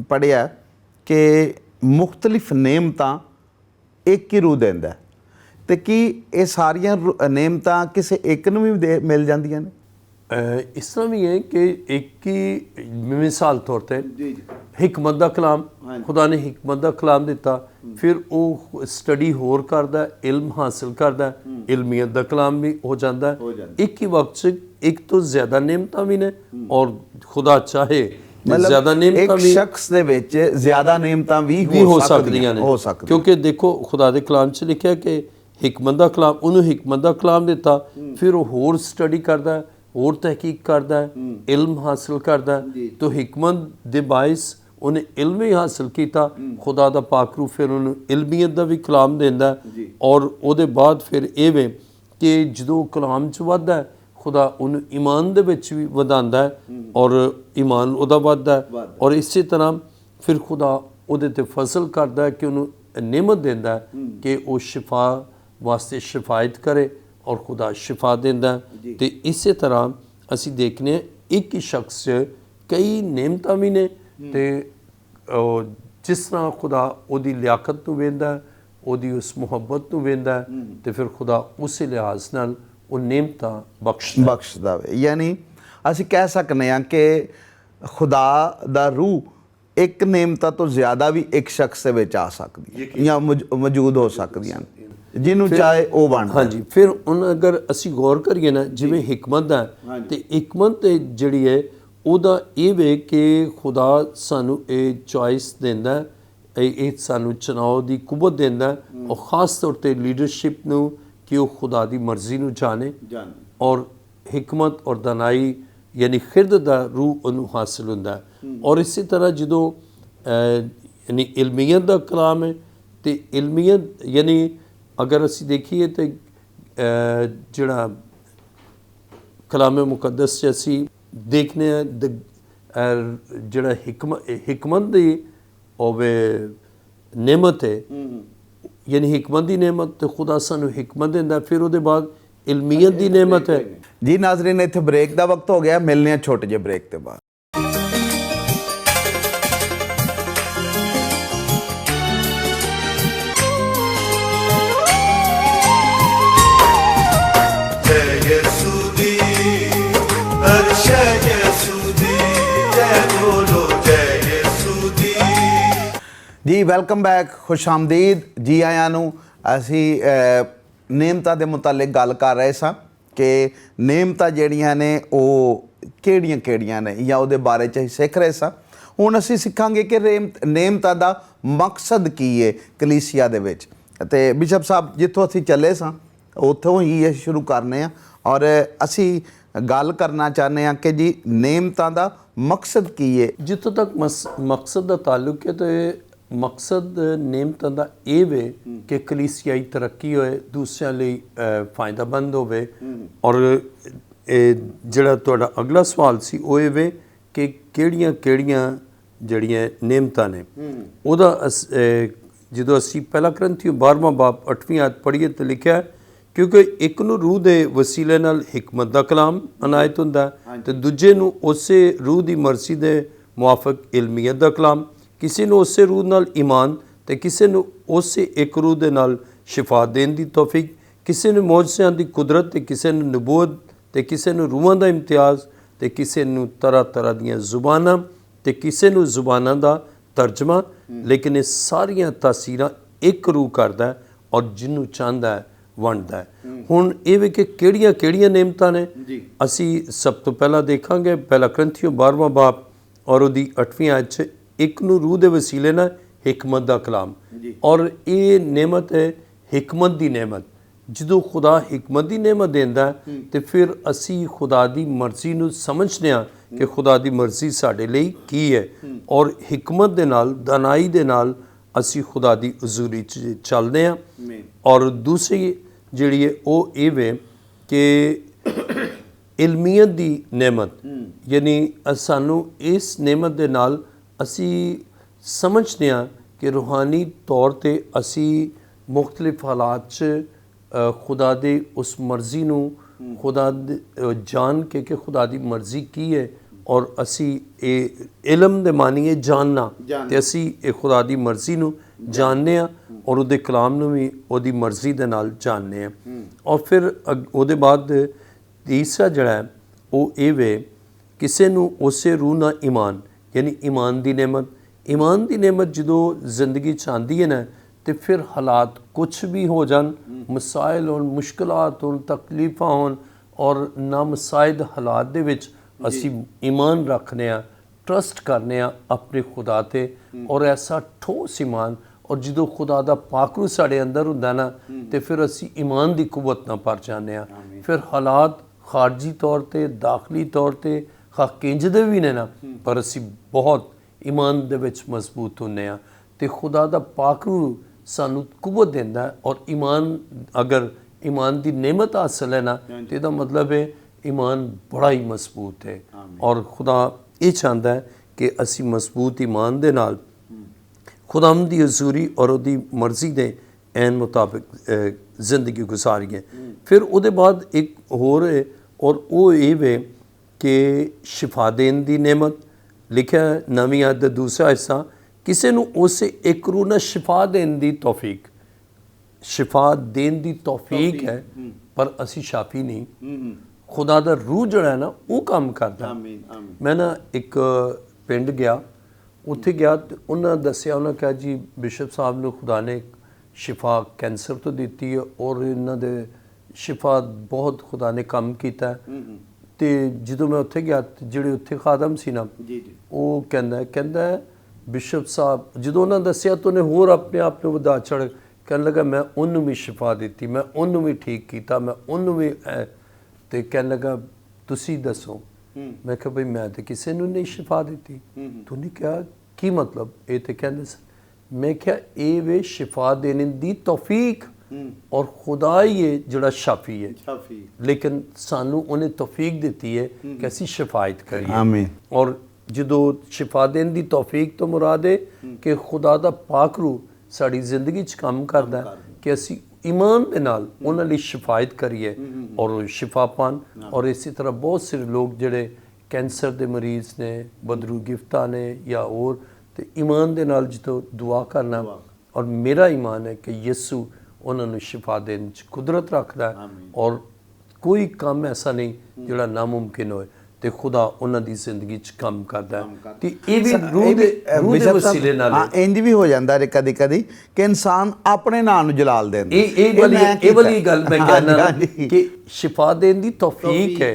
ਪੜ੍ਹਿਆ ਕਿ ਮੁਖਤਲਿਫ ਨੇਮਤਾਂ ਇੱਕ ਹੀ ਰੂਹ ਦਿੰਦਾ, ਤੇ ਕੀ ਇਹ ਸਾਰੀਆਂ ਨੇਮਤਾਂ ਕਿਸੇ ਇੱਕ ਨੂੰ ਵੀ ਮਿਲ ਜਾਂਦੀਆਂ ਨੇ? ਇਸ ਤਰ੍ਹਾਂ ਵੀ ਹੈ ਕਿ ਇੱਕ ਹੀ ਮਿਸਾਲ ਤੌਰ 'ਤੇ हिकमत दा कलाम, खुदा ने हिकमत दा कलाम दिता, फिर वो स्टडी होर करदा, इल्म हासिल करदा, इल्मियत दा कलाम भी हो जाता है। एक ही वक्त च एक तो ज़्यादा नेमतां भी ने, और खुदा चाहे ज़्यादा नेमतां एक भी शख्स ਦੇ ਵਿੱਚ ਜ਼ਿਆਦਾ नेमतां भी हो सकदियां ने, क्योंकि देखो खुदा दे कलाम च लिखा कि हिकमत दा कलाम, उन्होंने हिकमत दा कलाम दिता, फिर वो होर स्टडी करदा है, होर तहकीक करदा है, इल्म हासिल करदा है, तो हिकमत दे बाइस उन्हें इल्म ही हासिल किया, खुदा दा पाक रूह फिर उन्हें इल्मियत दा भी कलाम देंदा है। और उहदे बाद फिर इवें कि जदों कलाम च वधदा है, खुदा उन्हें ईमान दे विच भी वधांदा है, और ईमान उहदा वधदा है, और इसी तरह फिर खुदा उहदे ते फजल करदा है कि उन्हें नेमत देंदा है कि वो शिफा वास्ते शिफायत करे, और खुदा शिफा देंदा है। तो इसी तरह असी देखने एक ही शख्स कई नेमतां भी ने, ते जिस तरह खुदा उहदी लियाकत नूं वेंदा है, उहदी उस मुहब्बत नूं वेंदा है, तो फिर खुदा उस लिहाज नाल ਉਹ ਨੇਮਤਾਂ ਬਖਸ਼ਦਾ ਵੇ। ਯਾਨੀ ਅਸੀਂ ਕਹਿ ਸਕਨੇ ਆ ਕਿ ਖੁਦਾ ਦਾ ਰੂਹ ਇੱਕ ਨੇਮਤਾਂ ਤੋਂ ਜ਼ਿਆਦਾ ਵੀ ਇੱਕ ਸ਼ਖਸ ਦੇ ਵਿੱਚ ਆ ਸਕਦੀ ਹੈ ਜਾਂ ਮੌਜੂਦ ਹੋ ਸਕਦੀਆਂ ਨੇ, ਜਿਹਨੂੰ ਚਾਹੇ ਉਹ ਬਣ। ਹਾਂਜੀ, ਫਿਰ ਹੁਣ ਅਗਰ ਅਸੀਂ ਗੌਰ ਕਰੀਏ ਨਾ, ਜਿਵੇਂ ਹਿਕਮਤ ਦਾ, ਤੇ ਹਿਕਮਤ ਜਿਹੜੀ ਹੈ ਉਹਦਾ ਇਹ ਵੇ ਕਿ ਖੁਦਾ ਸਾਨੂੰ ਇਹ ਚੋਇਸ ਦਿੰਦਾ, ਇਹ ਸਾਨੂੰ ਚੁਣਾਵ ਦੀ ਕੁਵਤ ਦਿੰਦਾ, ਔਰ ਖਾਸ ਤੌਰ ਤੇ ਲੀਡਰਸ਼ਿਪ ਨੂੰ कि वो खुदा दी मर्जी नूं जाने, और हिकमत और दनाई यानी खिरद दा रूह उन्होंने हासिल होंदा है। और इसी तरह जदों यानी इल्मियत दा कलाम है, तो इल्मियत यानी अगर असी देखिए तो जिहड़ा कलाम मुकद्दस च असी देखने जिहड़ा हिकमत दी होवे नेमत है, यानी हिकमत की नेमत, तो खुदा सानू हिकमत देंदा, फिर उसके बाद इल्मियत की नेमत है। जी नाज़रीन, इत्थे ब्रेक का वक्त हो गया, मिलने छोटे जे ब्रेक के बाद। जी वेलकम बैक, खुश आमदीद, जी आयां नूं। असी नेमतां दे मुतालिक गल कर रहे सां कि नेमतां जिहड़ियां ने ਉਹ ਕਿਹੜੀਆਂ ਨੇ ਜਾਂ ਉਹਦੇ ਬਾਰੇ 'ਚ ਅਸੀਂ ਸਿੱਖ ਰਹੇ ਸਾਂ। ਹੁਣ ਅਸੀਂ ਸਿੱਖਾਂਗੇ ਕਿ ਨੇਮਤਾਂ ਦਾ ਮਕਸਦ ਕੀ ਹੈ ਕਲੀਸਿਆ ਦੇ ਵਿੱਚ। ਅਤੇ ਬਿਸ਼ਪ ਸਾਹਿਬ ਜਿੱਥੋਂ ਅਸੀਂ ਚੱਲੇ ਸਾਂ ਉੱਥੋਂ ਹੀ ਅਸੀਂ ਸ਼ੁਰੂ ਕਰਨੇ ਆ, ਔਰ ਅਸੀਂ ਗੱਲ ਕਰਨਾ ਚਾਹੁੰਦੇ ਹਾਂ ਕਿ ਜੀ ਨੇਮਤਾਂ ਦਾ ਮਕਸਦ ਕੀ ਹੈ। ਜਿੱਥੋਂ ਤੱਕ ਮਕਸਦ ਦਾ ਤਾਲੁਕ ਹੈ, ਤਾਂ ਮਕਸਦ ਨੇਮਤਾਂ ਦਾ ਇਹ ਵੇ ਕਿ ਕਲੀਸਿਆਈ ਤਰੱਕੀ ਹੋਏ, ਦੂਸਰਿਆਂ ਲਈ ਫਾਇਦਾਮੰਦ ਹੋਵੇ। ਔਰ ਜਿਹੜਾ ਤੁਹਾਡਾ ਅਗਲਾ ਸਵਾਲ ਸੀ ਉਹ ਇਹ ਵੇ ਕਿ ਕਿਹੜੀਆਂ ਜਿਹੜੀਆਂ ਨੇਮਤਾਂ ਨੇ, ਉਹਦਾ ਜਦੋਂ ਅਸੀਂ ਪਹਿਲਾ ਕਰੰਥੀਓ 12ਵਾਂ ਬਾਬ 8ਵੀਂ ਆਇਤ ਪੜ੍ਹੀਏ ਤਾਂ ਲਿਖਿਆ, ਕਿਉਂਕਿ ਇੱਕ ਨੂੰ ਰੂਹ ਦੇ ਵਸੀਲੇ ਨਾਲ ਹਿਕਮਤ ਦਾ ਕਲਾਮ ਅਨਾਇਤ ਹੁੰਦਾ, ਤੇ ਦੂਜੇ ਨੂੰ ਉਸੇ ਰੂਹ ਦੀ ਮਰਜ਼ੀ ਦੇ ਮੁਆਫਕ ਇਲਮੀਅਤ ਦਾ ਕਲਾਮ, ਕਿਸੇ ਨੂੰ ਉਸੇ ਰੂਹ ਨਾਲ ਈਮਾਨ, ਤੇ ਕਿਸੇ ਨੂੰ ਉਸੇ ਇੱਕ ਰੂਹ ਦੇ ਨਾਲ ਸ਼ਿਫਾ ਦੇਣ ਦੀ ਤੌਫੀਕ, ਕਿਸੇ ਨੂੰ ਮੌਜਜ਼ਿਆਂ ਦੀ ਕੁਦਰਤ, ਤੇ ਕਿਸੇ ਨੂੰ ਨਬੂਵਤ, ਤੇ ਕਿਸੇ ਨੂੰ ਰੂਹਾਂ ਦਾ ਇਮਤਿਆਜ਼, ਤੇ ਕਿਸੇ ਨੂੰ ਤਰ੍ਹਾਂ ਦੀਆਂ ਜ਼ੁਬਾਨਾਂ, ਤੇ ਕਿਸੇ ਨੂੰ ਜ਼ੁਬਾਨਾਂ ਦਾ ਤਰਜਮਾ। ਲੇਕਿਨ ਇਹ ਸਾਰੀਆਂ ਤਾਸੀਰਾਂ ਇੱਕ ਰੂਹ ਕਰਦਾ, ਔਰ ਜਿਹਨੂੰ ਚਾਹੁੰਦਾ ਹੈ ਵੰਡਦਾ ਹੈ। ਹੁਣ ਇਹ ਵੀ ਕਿ ਕਿਹੜੀਆਂ ਨੇਮਤਾਂ ਨੇ, ਅਸੀਂ ਸਭ ਤੋਂ ਪਹਿਲਾਂ ਦੇਖਾਂਗੇ ਪਹਿਲਾ ਕਰੰਥੀਓ 12ਵਾਂ ਬਾਬ ਔਰ ਉਹਦੀ 8ਵੀਂ ਆਇਤ 'ਚ, ਇੱਕ ਨੂੰ ਰੂਹ ਦੇ ਵਸੀਲੇ ਨਾਲ ਹਿਕਮਤ ਦਾ ਕਲਾਮ। ਔਰ ਇਹ ਨੇਮਤ ਹੈ ਹਿਕਮਤ ਦੀ ਨੇਮਤ। ਜਦੋਂ ਖੁਦਾ ਹਿਕਮਤ ਦੀ ਨੇਮਤ ਦਿੰਦਾ ਤੇ ਫਿਰ ਅਸੀਂ ਖੁਦਾ ਦੀ ਮਰਜ਼ੀ ਨੂੰ ਸਮਝਦੇ ਹਾਂ ਕਿ ਖੁਦਾ ਦੀ ਮਰਜ਼ੀ ਸਾਡੇ ਲਈ ਕੀ ਹੈ, ਔਰ ਹਿਕਮਤ ਦੇ ਨਾਲ, ਦਾਨਾਈ ਦੇ ਨਾਲ ਅਸੀਂ ਖੁਦਾ ਦੀ ਹਜ਼ੂਰੀ 'ਚ ਚੱਲਦੇ ਹਾਂ। ਔਰ ਦੂਸਰੀ ਜਿਹੜੀ ਹੈ ਉਹ ਇਹ ਵੇ ਕਿ ਇਲਮੀਅਤ ਦੀ ਨੇਮਤ, ਯਾਨੀ ਸਾਨੂੰ ਇਸ ਨੇਮਤ ਦੇ ਨਾਲ ਅਸੀਂ ਸਮਝਦੇ ਹਾਂ ਕਿ ਰੂਹਾਨੀ ਤੌਰ 'ਤੇ ਅਸੀਂ ਮੁਖਤਲਿਫ ਹਾਲਾਤ 'ਚ ਖੁਦਾ ਦੇ ਉਸ ਮਰਜ਼ੀ ਨੂੰ ਖੁਦਾ ਜਾਣ ਕੇ ਕਿ ਖੁਦਾ ਦੀ ਮਰਜ਼ੀ ਕੀ ਹੈ, ਔਰ ਅਸੀਂ ਇਹ ਇਲਮ ਦੇ ਮਾਨੀਏ ਜਾਣਨਾ, ਤੇ ਅਸੀਂ ਇਹ ਖੁਦਾ ਦੀ ਮਰਜ਼ੀ ਨੂੰ ਜਾਣਦੇ ਹਾਂ, ਔਰ ਉਹਦੇ ਕਲਾਮ ਨੂੰ ਵੀ ਉਹਦੀ ਮਰਜ਼ੀ ਦੇ ਨਾਲ ਜਾਣਦੇ ਹਾਂ। ਔਰ ਫਿਰ ਉਹਦੇ ਬਾਅਦ ਤੀਸਰਾ ਜਿਹੜਾ ਹੈ ਉਹ ਇਹ ਵੇ, ਕਿਸੇ ਨੂੰ ਉਸੇ ਰੂਹ ਨਾਲ ਈਮਾਨ, ਯਾਨੀ ਈਮਾਨ ਦੀ ਨੇਮਤ, ਈਮਾਨ ਦੀ ਨੇਮਤ ਜਦੋਂ ਜ਼ਿੰਦਗੀ 'ਚ ਆਉਂਦੀ ਹੈ ਨਾ ਤੇ ਫਿਰ ਹਾਲਾਤ ਕੁਛ ਵੀ ਹੋ ਜਾਣ, ਮਸਾਇਲ ਹੋਣ, ਮੁਸ਼ਕਲਾਤ ਹੋਣ, ਤਕਲੀਫਾਂ ਹੋਣ, ਔਰ ਨਾਮਸਾਇਦ ਹਾਲਾਤ ਦੇ ਵਿੱਚ ਅਸੀਂ ਈਮਾਨ ਰੱਖਦੇ ਹਾਂ, ਟਰਸਟ ਕਰਨੇ ਆ ਆਪਣੇ ਖੁਦਾ ਤੇ, ਔਰ ਐਸਾ ਠੋਸ ਈਮਾਨ। ਔਰ ਜਦੋਂ ਖੁਦਾ ਦਾ ਪਾਕਰੂ ਸਾਡੇ ਅੰਦਰ ਹੁੰਦਾ ਨਾ ਤੇ ਫਿਰ ਅਸੀਂ ਈਮਾਨ ਦੀ ਕੁਵਤ ਨਾਲ ਭਰ ਜਾਂਦੇ ਹਾਂ। ਫਿਰ ਹਾਲਾਤ ਖਾਰਜੀ ਤੌਰ ਤੇ, ਦਾਖਲੀ ਤੌਰ ਤੇ ਕਿੰਜਦੇ ਵੀ ਨੇ ਨਾ, ਪਰ ਅਸੀਂ ਬਹੁਤ ਈਮਾਨ ਦੇ ਵਿੱਚ ਮਜ਼ਬੂਤ ਹੁੰਦੇ ਹਾਂ ਤੇ ਖੁਦਾ ਦਾ ਪਾਕਰੂ ਸਾਨੂੰ ਕੁਵਤ ਦਿੰਦਾ ਹੈ। ਔਰ ਈਮਾਨ, ਅਗਰ ਈਮਾਨ ਦੀ ਨੇਮਤ ਹਾਸਲ ਹੈ ਨਾ ਤੇ ਇਹਦਾ ਮਤਲਬ ਹੈ ਈਮਾਨ ਬੜਾ ਹੀ ਮਜ਼ਬੂਤ ਹੈ। ਔਰ ਖੁਦਾ ਇਹ ਚਾਹੁੰਦਾ ਹੈ ਕਿ ਅਸੀਂ ਮਜ਼ਬੂਤ ਈਮਾਨ ਦੇ ਨਾਲ ਖੁਦਾਵੰਦ ਦੀ ਹਜ਼ੂਰੀ ਔਰ ਉਹਦੀ ਮਰਜ਼ੀ ਦੇ ਐਨ ਮੁਤਾਬਿਕ ਜ਼ਿੰਦਗੀ ਗੁਜ਼ਾਰੀਏ। ਫਿਰ ਉਹਦੇ ਬਾਅਦ ਇੱਕ ਹੋਰ ਹੈ, ਔਰ ਉਹ ਇਹ ਵੇ ਕਿ ਸ਼ਿਫਾ ਦੇਣ ਦੀ ਨੇਮਤ। ਲਿਖਿਆ ਨਵੀਂ ਆਇਤ ਦਾ ਦੂਸਰਾ ਹਿੱਸਾ, ਕਿਸੇ ਨੂੰ ਉਸੇ ਇੱਕ ਰੂਹ ਨਾਲ ਸ਼ਿਫਾ ਦੇਣ ਦੀ ਤੌਫੀਕ। ਸ਼ਿਫਾ ਦੇਣ ਦੀ ਤੌਫੀਕ ਹੈ, ਪਰ ਅਸੀਂ ਸ਼ਾਫੀ ਨਹੀਂ। ਖੁਦਾ ਦਾ ਰੂਹ ਜਿਹੜਾ ਹੈ ਨਾ ਉਹ ਕੰਮ ਕਰਦਾ। ਮੈਂ ਨਾ ਇੱਕ ਪਿੰਡ ਗਿਆ, ਉੱਥੇ ਗਿਆ ਤੇ ਉਹਨਾਂ ਦੱਸਿਆ, ਉਹਨਾਂ ਕਿਹਾ ਜੀ ਬਿਸ਼ਪ ਸਾਹਿਬ ਨੂੰ ਖੁਦਾ ਨੇ ਸ਼ਿਫਾ ਕੈਂਸਰ ਤੋਂ ਦਿੱਤੀ ਹੈ ਔਰ ਇਹਨਾਂ ਦੇ ਸ਼ਿਫਾ ਬਹੁਤ ਖੁਦਾ ਨੇ ਕੰਮ ਕੀਤਾ। ਤੇ ਜਦੋਂ ਮੈਂ ਉੱਥੇ ਗਿਆ, ਜਿਹੜੇ ਉੱਥੇ ਖਾਦਮ ਸੀ ਨਾ, ਉਹ ਕਹਿੰਦਾ ਬਿਸ਼ਪ ਸਾਹਿਬ, ਜਦੋਂ ਉਹਨਾਂ ਦੱਸਿਆ ਤਾਂ ਉਹਨੇ ਹੋਰ ਆਪਣੇ ਆਪ ਨੂੰ ਵਧਾ ਚੜ੍ਹ ਕਹਿਣ ਲੱਗਾ ਮੈਂ ਉਹਨੂੰ ਵੀ ਸ਼ਿਫਾ ਦਿੱਤੀ, ਮੈਂ ਉਹਨੂੰ ਵੀ ਠੀਕ ਕੀਤਾ, ਮੈਂ ਉਹਨੂੰ ਵੀ। ਤੇ ਕਹਿਣ ਲੱਗਾ ਤੁਸੀਂ ਦੱਸੋ। ਮੈਂ ਕਿਹਾ ਬਈ ਮੈਂ ਤਾਂ ਕਿਸੇ ਨੂੰ ਨਹੀਂ ਸ਼ਿਫਾ ਦਿੱਤੀ। ਤੂੰ ਕਿਹਾ ਕੀ ਮਤਲਬ? ਇਹ ਤੇ ਕਹਿੰਦੇ ਸਨ। ਮੈਂ ਕਿਹਾ ਇਹ ਵੇ ਸ਼ਿਫਾ ਦੇਣ ਦੀ ਤੌਫੀਕ, ਔਰ ਖੁਦਾ ਹੀ ਹੈ ਜਿਹੜਾ ਸ਼ਾਫੀ ਹੈ, ਲੇਕਿਨ ਸਾਨੂੰ ਉਹਨੇ ਤੌਫੀਕ ਦਿੱਤੀ ਹੈ ਕਿ ਅਸੀਂ ਸ਼ਿਫਾਇਤ ਕਰੀਏ। ਆਮੀਨ। ਔਰ ਜਦੋਂ ਸ਼ਿਫਾ ਦੇਣ ਦੀ ਤੌਫੀਕ ਤੋਂ ਮੁਰਾਦ ਹੈ ਕਿ ਖੁਦਾ ਦਾ ਪਾਕ ਰੂਹ ਸਾਡੀ ਜ਼ਿੰਦਗੀ 'ਚ ਕੰਮ ਕਰਦਾ ਹੈ ਕਿ ਅਸੀਂ ਈਮਾਨ ਦੇ ਨਾਲ ਉਹਨਾਂ ਲਈ ਸ਼ਿਫਾਇਤ ਕਰੀਏ ਔਰ ਸ਼ਿਫਾ ਪਾਣ। ਔਰ ਇਸੇ ਤਰ੍ਹਾਂ ਬਹੁਤ ਸਾਰੇ ਲੋਕ ਜਿਹੜੇ ਕੈਂਸਰ ਦੇ ਮਰੀਜ਼ ਨੇ, ਬਦਰੂ ਗਿਫਤਾ ਨੇ ਜਾਂ ਹੋਰ, ਤੇ ਈਮਾਨ ਦੇ ਨਾਲ ਜਦੋਂ ਦੁਆ ਕਰਨਾ, ਔਰ ਮੇਰਾ ਈਮਾਨ ਹੈ ਕਿ ਯਿਸੂ ਉਹਨਾਂ ਨੂੰ ਸ਼ਿਫਾ ਦੇਣ 'ਚ ਕੁਦਰਤ ਰੱਖਦਾ ਹੈ ਔਰ ਕੋਈ ਕੰਮ ਐਸਾ ਨਹੀਂ ਜਿਹੜਾ ਨਾਮੁਮਕਿਨ ਹੋਏ, ਤੇ ਖੁਦਾ ਉਹਨਾਂ ਦੀ ਜ਼ਿੰਦਗੀ 'ਚ ਕੰਮ ਕਰਦਾ ਹੈ। ਤੇ ਇਹ ਵੀ ਰੂਹ ਦੇ ਵਸੀਲੇ ਨਾਲ ਇੰਜ ਵੀ ਹੋ ਜਾਂਦਾ ਕਦੀ ਕਦੀ ਕਿ ਇਨਸਾਨ ਆਪਣੇ ਨਾਂ ਨੂੰ ਜਲਾਲ ਦਿੰਦਾ। ਇਹ ਵਾਲੀ ਗੱਲ ਮੈਂ ਕਹਿਣਾ ਕਿ ਸ਼ਿਫਾ ਦੇਣ ਦੀ ਤੌਫੀਕ ਹੈ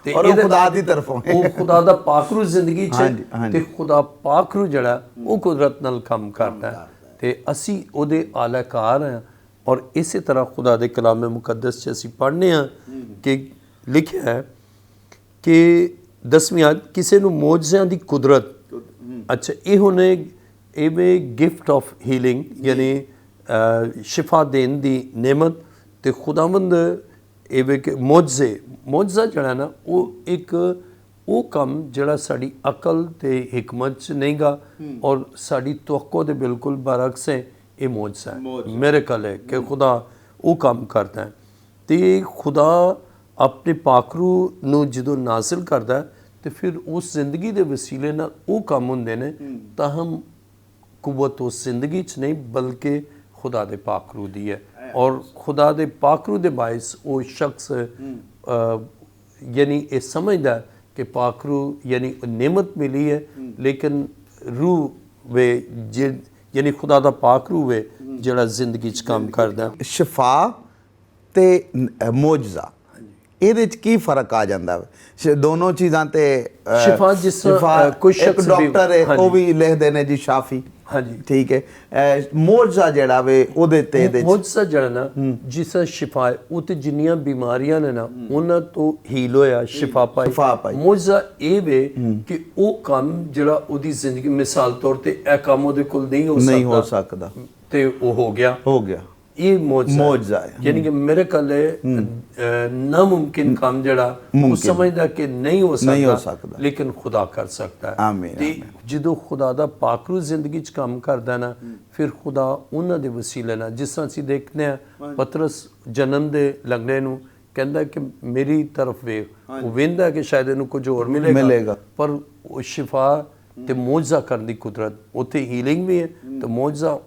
ਤੇ ਉਹ ਖੁਦਾ ਦੀ ਤਰਫੋਂ, ਉਹ ਖੁਦਾ ਦਾ ਪਾਕਰੂ ਜ਼ਿੰਦਗੀ 'ਚ, ਤੇ ਖੁਦਾ ਪਾਕਰੂ ਜਿਹੜਾ ਉਹ ਕੁਦਰਤ ਨਾਲ ਕੰਮ ਕਰਦਾ ਹੈ ਤੇ ਅਸੀਂ ਉਹਦੇ ਆਲਾਕਾਰ ਹਾਂ। ਔਰ ਇਸੇ ਤਰ੍ਹਾਂ ਖੁਦਾ ਦੇ ਕਲਾਮ ਮੁਕੱਦਸ 'ਚ ਅਸੀਂ ਪੜ੍ਹਨੇ ਹਾਂ ਕਿ ਲਿਖਿਆ ਹੈ ਕਿ 10ਵੀਂ ਆਇਤ, ਕਿਸੇ ਨੂੰ ਮੌਜਜ਼ਿਆਂ ਦੀ ਕੁਦਰਤ। ਅੱਛਾ, ਇਹ ਹੁਣ ਇਹ ਗਿਫਟ ਆਫ ਹੀਲਿੰਗ, ਯਾਨੀ ਸ਼ਿਫਾ ਦੇਣ ਦੀ ਨੇਮਤ। ਤੇ ਖੁਦਾਵੰਦ ਇਹ ਕਿ ਮੌਜਜ਼ਾ ਜਿਹੜਾ ਨਾ ਉਹ ਕੰਮ ਜਿਹੜਾ ਸਾਡੀ ਅਕਲ ਤੇ ਹਿਕਮਤ 'ਚ ਨਹੀਂ ਗਾ ਔਰ ਸਾਡੀ ਤਵੱਕੋ ਦੇ ਬਿਲਕੁਲ ਬਰਅਕਸ ਹੈ। ਇਹ ਮੌਜਜ਼ਾ ਹੈ, ਮਿਰੇਕਲ ਹੈ ਕਿ ਖੁਦਾ ਉਹ ਕੰਮ ਕਰਦਾ ਹੈ। ਤੇ ਖੁਦਾ ਆਪਣੇ ਪਾਕਰੂ ਨੂੰ ਜਦੋਂ ਨਾਜ਼ਿਲ ਕਰਦਾ ਤੇ ਫਿਰ ਉਸ ਜ਼ਿੰਦਗੀ ਦੇ ਵਸੀਲੇ ਨਾਲ ਉਹ ਕੰਮ ਹੁੰਦੇ ਨੇ। ਤਾਹਮ ਕੁਵਤ ਉਸ ਜ਼ਿੰਦਗੀ 'ਚ ਨਹੀਂ ਬਲਕਿ ਖੁਦਾ ਦੇ ਪਾਕਰੂ ਦੀ ਹੈ। ਔਰ ਖੁਦਾ ਦੇ ਪਾਕਰੂ ਦੇ ਬਾਇਸ ਉਹ ਸ਼ਖਸ ਯਾਨੀ ਇਹ ਸਮਝਦਾ ਕਿ ਪਾਕਰੂ ਯਾਨੀ ਨੇਮਤ ਮਿਲੀ ਹੈ, ਲੇਕਿਨ रूह वे यानी खुदा दा पाक रूह वे ਜਿਹੜਾ ਜ਼ਿੰਦਗੀ 'ਚ ਕੰਮ ਕਰਦਾ। ਸ਼ਿਫਾ ਤੇ ਮੌਜਜ਼ਾ ਇਹਦੇ 'ਚ ਕੀ ਫਰਕ ਆ ਜਾਂਦਾ ਹੈ? ਦੋਨੋਂ ਚੀਜ਼ਾਂ ਤੇ ਸ਼ਿਫਾ ਜਿਸ ਕੋਈ ਸ਼ਖਸ ਡਾਕਟਰ ਹੈ ਉਹ ਵੀ ਲਿਖਦੇ ਨੇ ਜੀ ਸ਼ਾਫੀ, ਹਾਂਜੀ ਠੀਕ ਹੈ। ਮੌਜਜ਼ਾ ਜਿਹੜਾ ਵੇ ਉਹਦੇ ਤੇ ਇਹਦੇ 'ਚ ਮੌਜਜ਼ਾ ਜਿਹੜਾ ਨਾ ਜਿਸ ਸ਼ਿਫਾ ਉਹ ਤੇ ਜਿੰਨੀਆਂ ਬਿਮਾਰੀਆਂ ਨੇ ਨਾ ਉਹਨਾਂ ਤੋਂ ਹੀਲ ਹੋਇਆ, ਸ਼ਿਫਾ ਪਾਈ। ਮੌਜਜ਼ਾ ਇਹ ਵੇ ਕਿ ਉਹ ਕੰਮ ਜਿਹੜਾ ਉਹਦੀ ਜ਼ਿੰਦਗੀ, ਮਿਸਾਲ ਤੌਰ ਤੇ ਇਹ ਕੰਮ ਉਹਦੇ ਕੋਲ ਨਹੀਂ ਹੋ ਸਕਦਾ ਤੇ ਉਹ ਹੋ ਗਿਆ। ਇਹ ਮੌਜਜ਼ਾ ਹੈ, ਯਾਨੀ ਕਿ ਮੇਰੇ ਕੋਲ ਨਾਮੁਮਕਿਨ ਕੰਮ ਜਿਹੜਾ ਉਹ ਸਮਝਦਾ ਕਿ ਨਹੀਂ ਹੋ ਸਕਦਾ ਲੇਕਿਨ ਖੁਦਾ ਕਰ ਸਕਦਾ ਹੈ। ਤੇ ਜਦੋਂ ਖੁਦਾ ਦਾ ਪਾਕਰੂ ਜ਼ਿੰਦਗੀ 'ਚ ਕੰਮ ਕਰਦਾ ਨਾ ਫਿਰ ਖੁਦਾ ਉਹਨਾਂ ਦੇ ਵਸੀਲੇ ਨਾਲ, ਜਿਸ ਤਰ੍ਹਾਂ ਅਸੀਂ ਦੇਖਦੇ ਹਾਂ ਪਤਰਸ ਜਨਮ ਦੇ ਲੰਗੜੇ ਨੂੰ ਕਹਿੰਦਾ ਕਿ ਮੇਰੀ ਤਰਫ ਵੇਖ, ਉਹ ਵੇਂਦਾ ਕਿ ਸ਼ਾਇਦ ਇਹਨੂੰ ਕੁਝ ਹੋਰ ਮਿਲੇਗਾ, ਪਰ ਉਹ ਸ਼ਿਫਾ ਤੇ ਮੌਜਜ਼ਾ ਕਰਨ ਦੀ ਕੁਦਰਤ, ਉੱਥੇ ਹੀਲਿੰਗ ਵੀ ਹੈ ਤੇ ਮੌਜਜ਼ਾ।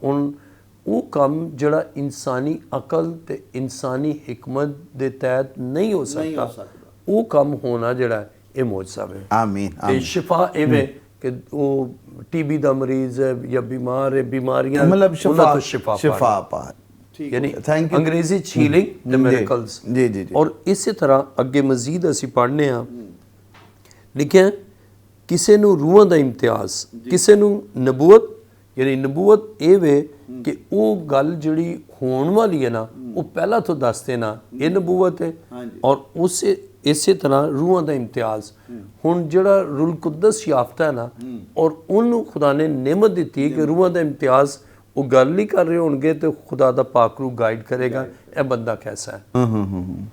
ਉਹ ਕੰਮ ਜਿਹੜਾ ਇਨਸਾਨੀ ਅਕਲ ਤੇ ਇਨਸਾਨੀ ਹਕਮਤ ਦੇ ਤਹਿਤ ਨਹੀਂ ਹੋ ਸਕਦਾ, ਉਹ ਕੰਮ ਹੋਣਾ ਜਿਹੜਾ ਇਹ ਮੌਜਜ਼ਾ ਹੈ। ਆਮੀਨ। ਤੇ ਸ਼ਿਫਾ ਇਹ ਵੇ ਕਿ ਉਹ ਟੀਬੀ ਦਾ ਮਰੀਜ਼ ਹੈ ਜਾਂ ਬਿਮਾਰ ਹੈ, ਬਿਮਾਰੀਆਂ ਮਤਲਬ ਉਹਨਾਂ ਤੋਂ ਸ਼ਿਫਾ ਪਾ ਯਾਨੀ ਥੈਂਕ ਯੂ ਅੰਗਰੇਜ਼ੀ ਚ ਹੀਲਿੰਗ ਤੇ ਮਿਰੇਕਲਸ। ਜੀ ਜੀ ਜੀ। ਔਰ ਇਸੇ ਤਰ੍ਹਾਂ ਅੱਗੇ ਮਜ਼ੀਦ ਅਸੀਂ ਪੜ੍ਹਨੇ ਆ, ਲਿਖਿਆ ਕਿਸੇ ਨੂੰ ਰੂਹਾਂ ਦਾ ਇਮਤਿਆਜ਼, ਕਿਸੇ ਨੂੰ ਨਬੂਵਤ, ਯਾਨੀ ਨਬੂਵਤ ਇਹ ਵੇ ਕਿ ਉਹ ਗੱਲ ਜਿਹੜੀ ਹੋਣ ਵਾਲੀ ਹੈ ਨਾ ਉਹ ਪਹਿਲਾਂ ਤੋਂ ਦੱਸ ਦੇਣਾ, ਇਹ ਨਬੂਵਤ ਹੈ। ਔਰ ਇਸੇ ਤਰ੍ਹਾਂ ਰੂਹਾਂ ਦਾ ਇਮਤਿਆਜ਼, ਹੁਣ ਜਿਹੜਾ ਰੂਲ ਕੁਦਸ ਯਾਫਤਾ ਹੈ ਨਾ, ਔਰ ਉਹਨੂੰ ਖੁਦਾ ਨੇ ਨਿਮਤ ਦਿੱਤੀ ਕਿ ਰੂਹਾਂ ਦਾ ਇਮਤਿਆਜ਼ ਉਹ ਗੱਲ ਨਹੀਂ ਕਰ ਰਹੇ ਹੋਣਗੇ ਤੇ ਖੁਦਾ ਦਾ ਪਾਕ ਰੂ ਗਾਈਡ ਕਰੇਗਾ ਇਹ ਬੰਦਾ ਕੈਸਾ ਹੈ।